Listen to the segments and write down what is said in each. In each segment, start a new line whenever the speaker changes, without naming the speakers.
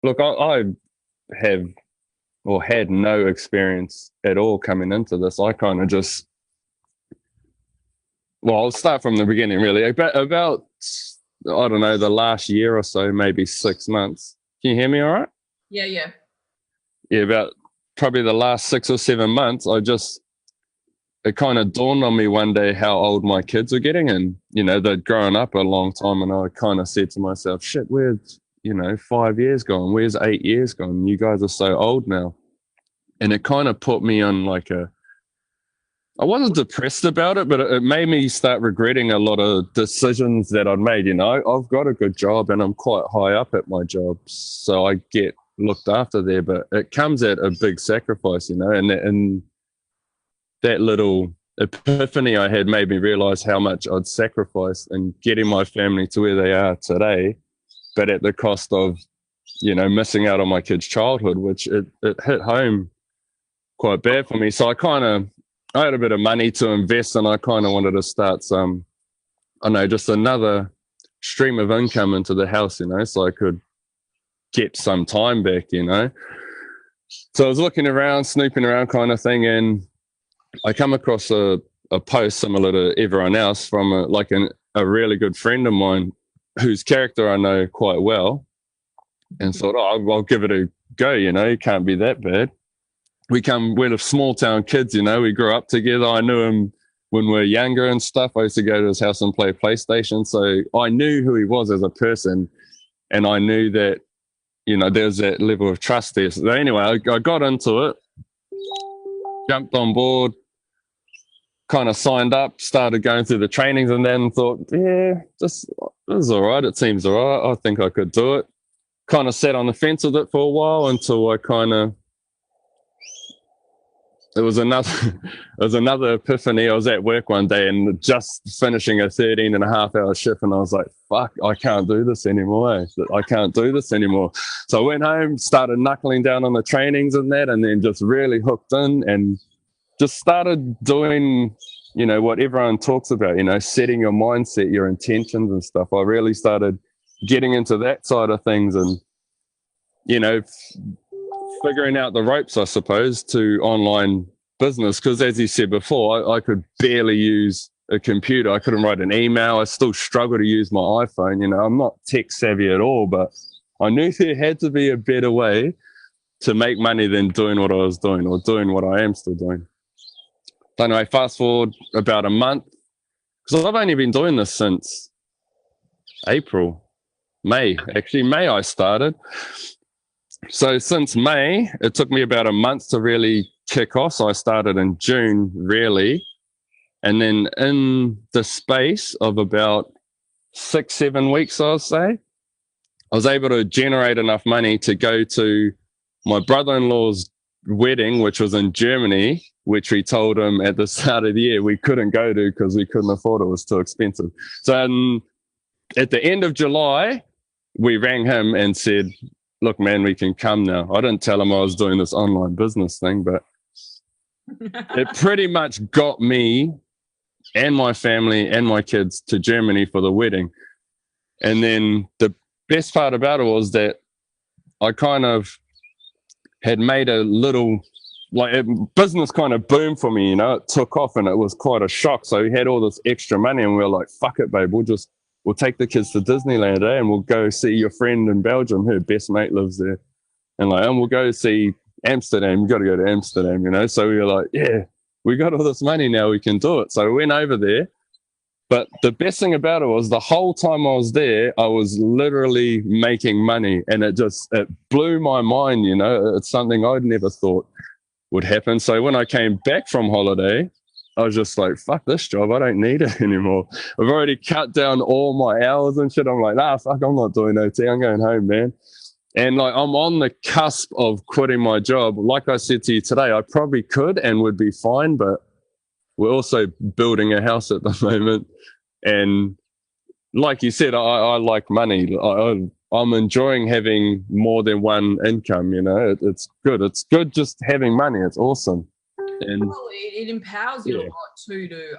look, I have or had no experience at all coming into this. I kind of just, well, I'll start from the beginning really. About I don't know, the last year or so, maybe 6 months. Can you hear me all right?
Yeah, yeah.
Yeah, about probably the last 6 or 7 months, it kind of dawned on me one day how old my kids are getting. And, they'd grown up a long time. And I kind of said to myself, shit, where's, 5 years gone? Where's 8 years gone? You guys are so old now. And it kind of put me on like I wasn't depressed about it, but it made me start regretting a lot of decisions that I'd made. I've got a good job and I'm quite high up at my job. So I get looked after there, but it comes at a big sacrifice, and that little epiphany I had made me realize how much I'd sacrificed in getting my family to where they are today, but at the cost of, missing out on my kids' childhood, which it hit home quite bad for me. So I had a bit of money to invest and I kind of wanted to start some, I don't know, just another stream of income into the house, so I could get some time back. So I was looking around, snooping around kind of thing, and I come across a post similar to everyone else from a really good friend of mine whose character I know quite well, and thought, oh, I'll give it a go. It can't be that bad. We're small town kids. We grew up together. I knew him when we were younger and stuff. I used to go to his house and play PlayStation, so I knew who he was as a person, and I knew that there's that level of trust there. So anyway, I got into it, jumped on board, kind of signed up, started going through the trainings, and then thought, yeah, this is all right. It seems all right. I think I could do it. Kind of sat on the fence with it for a while until it was another epiphany. I was at work one day and just finishing a 13 and a half hour shift, and I was like, fuck, I can't do this anymore. I can't do this anymore. So I went home, started knuckling down on the trainings and that, and then just really hooked in and just started doing, what everyone talks about, setting your mindset, your intentions and stuff. I really started getting into that side of things and, you know, figuring out the ropes, I suppose, to online business. Because as you said before, I could barely use a computer. I couldn't write an email. I still struggle to use my iPhone. I'm not tech savvy at all, but I knew there had to be a better way to make money than doing what I was doing or doing what I am still doing. So anyway, fast forward about a month, because I've only been doing this since May I started. So since May, it took me about a month to really kick off. So I started in June, really. And then in the space of about 6, 7 weeks, I'll say, I was able to generate enough money to go to my brother-in-law's wedding, which was in Germany, which we told him at the start of the year we couldn't go to because we couldn't afford it. It was too expensive. So at the end of July, we rang him and said, look, man, we can come now. I didn't tell him I was doing this online business thing, but it pretty much got me and my family and my kids to Germany for the wedding. And then the best part about it was that I kind of had made a little, business kind of boomed for me, it took off and it was quite a shock. So we had all this extra money and we were like, fuck it, babe, we'll take the kids to Disneyland today and we'll go see your friend in Belgium. Her best mate lives there. And we'll go see Amsterdam. You got to go to Amsterdam, So we were like, yeah, we got all this money now. We can do it. So we went over there. But the best thing about it was the whole time I was there, I was literally making money, and it blew my mind. It's something I'd never thought would happen. So when I came back from holiday, I was just like, fuck this job. I don't need it anymore. I've already cut down all my hours and shit. I'm like, fuck, I'm not doing OT. I'm going home, man. And I'm on the cusp of quitting my job. Like I said to you today, I probably could and would be fine, but we're also building a house at the moment. And like you said, I like money. I'm enjoying having more than one income, It's good. It's good just having money. It's awesome. And
well, it empowers you a lot too to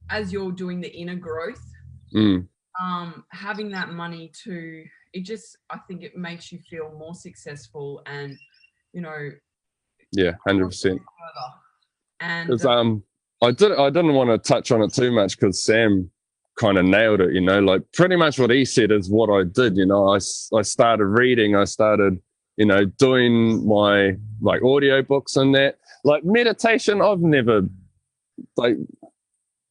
as you're doing the inner growth,
mm.
having that money to it just, I think it makes you feel more successful and, you know,
yeah, 100%.
And
Because I didn't want to touch on it too much because Sam kind of nailed it, you know, like pretty much what he said is what I did. You know, I started reading, I started, you know, doing my like audio books and that. Like meditation, I've never, like,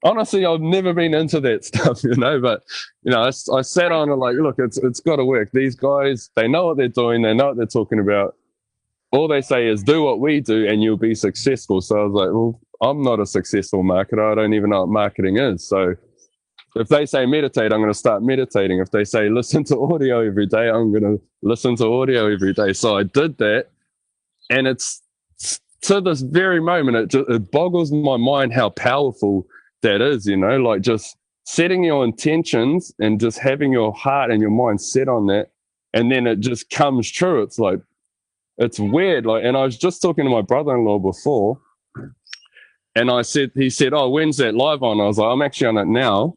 honestly, I've never been into that stuff, you know, but, you know, I sat on it like, look, it's got to work. These guys, they know what they're doing. They know what they're talking about. All they say is do what we do and you'll be successful. So I was like, well, I'm not a successful marketer. I don't even know what marketing is. So if they say meditate, I'm going to start meditating. If they say listen to audio every day, I'm going to listen to audio every day. So I did that. And it's to this very moment, it boggles my mind how powerful that is, you know, like just setting your intentions and just having your heart and your mind set on that. And then it just comes true. It's like, it's weird. Like, and I was just talking to my brother-in-law before, and he said, oh, when's that live on? I was like, I'm actually on it now.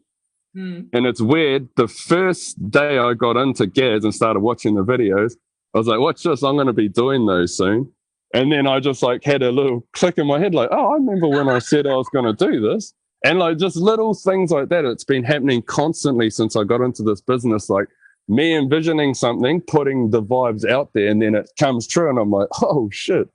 And it's weird. The first day I got into Gaz and started watching the videos, I was like, watch this, I'm going to be doing those soon. And then I just like had a little click in my head, like, oh, I remember when I said I was going to do this. And like just little things like that. It's been happening constantly since I got into this business, like me envisioning something, putting the vibes out there, and then it comes true. And I'm like, oh, shit.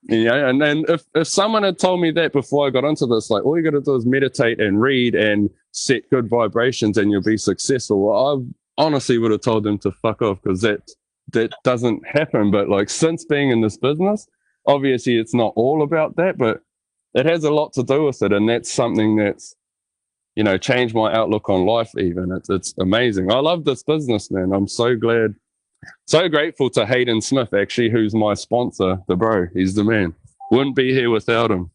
Yeah, and then if someone had told me that before I got into this, like all you got to do is meditate and read and set good vibrations and you'll be successful, well, I honestly would have told them to fuck off because that doesn't happen. But like since being in this business, obviously it's not all about that, but it has a lot to do with it, and that's something that's, you know, changed my outlook on life. Even it's amazing. I love this business, man. I'm so glad. So grateful to Hayden Smith, actually, who's my sponsor, the bro. He's the man. Wouldn't be here without him.